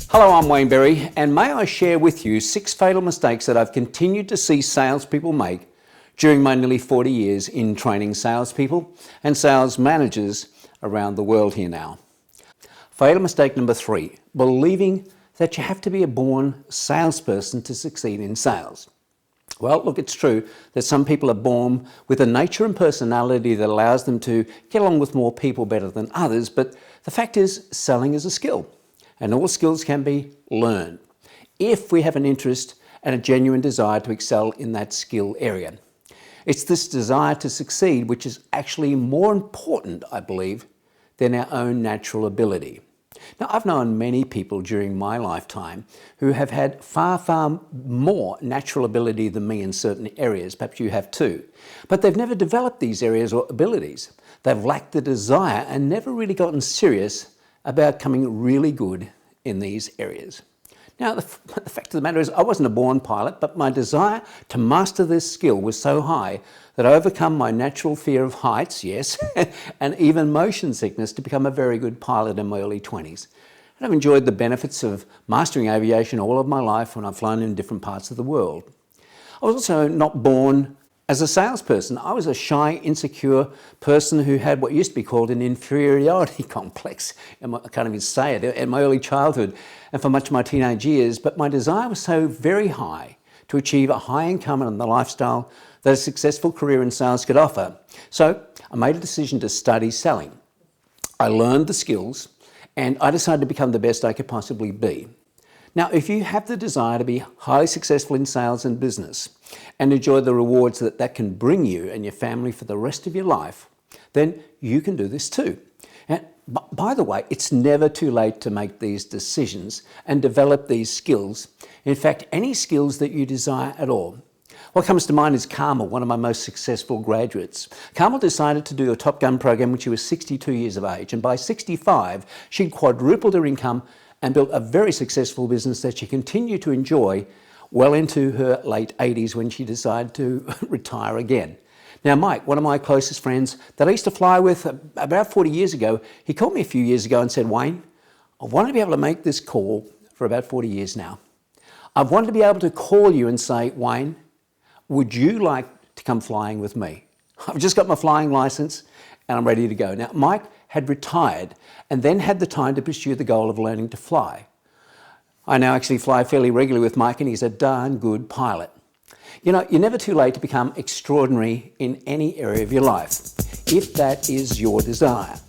Hello, I'm Wayne Berry, and may I share with you 6 fatal mistakes that I've continued to see salespeople make during my nearly 40 years in training salespeople and sales managers around the world here now. Fatal mistake number 3, believing that you have to be a born salesperson to succeed in sales. Well, look, it's true that some people are born with a nature and personality that allows them to get along with more people better than others, but the fact is, selling is a skill. And all skills can be learned if we have an interest and a genuine desire to excel in that skill area. It's this desire to succeed which is actually more important, I believe, than our own natural ability. Now, I've known many people during my lifetime who have had far more natural ability than me in certain areas. Perhaps you have too. But they've never developed these areas or abilities. They've lacked the desire and never really gotten serious about becoming really good in these areas. Now, the fact of the matter is I wasn't a born pilot, but my desire to master this skill was so high that I overcome my natural fear of heights, yes, and even motion sickness to become a very good pilot in my early 20s. And I've enjoyed the benefits of mastering aviation all of my life when I've flown in different parts of the world. I was also not born as a salesperson. I was a shy, insecure person who had what used to be called an inferiority complex. I can't even say it, in my early childhood and for much of my teenage years. But my desire was so very high to achieve a high income and the lifestyle that a successful career in sales could offer. So I made a decision to study selling. I learned the skills and I decided to become the best I could possibly be. Now, if you have the desire to be highly successful in sales and business and enjoy the rewards that that can bring you and your family for the rest of your life, then you can do this too. And by the way, it's never too late to make these decisions and develop these skills. In fact, any skills that you desire at all. What comes to mind is Carmel, one of my most successful graduates. Carmel decided to do a Top Gun program when she was 62 years of age, and by 65, she'd quadrupled her income and built a very successful business that she continued to enjoy well into her late 80s when she decided to retire again. Now, Mike, one of my closest friends that I used to fly with about 40 years ago, he called me a few years ago and said, "Wayne, I've wanted to be able to make this call for about 40 years now. I've wanted to be able to call you and say, Wayne, would you like to come flying with me? I've just got my flying license and I'm ready to go." Now, Mike had retired and then had the time to pursue the goal of learning to fly. I now actually fly fairly regularly with Mike and he's a darn good pilot. You know, you're never too late to become extraordinary in any area of your life, if that is your desire.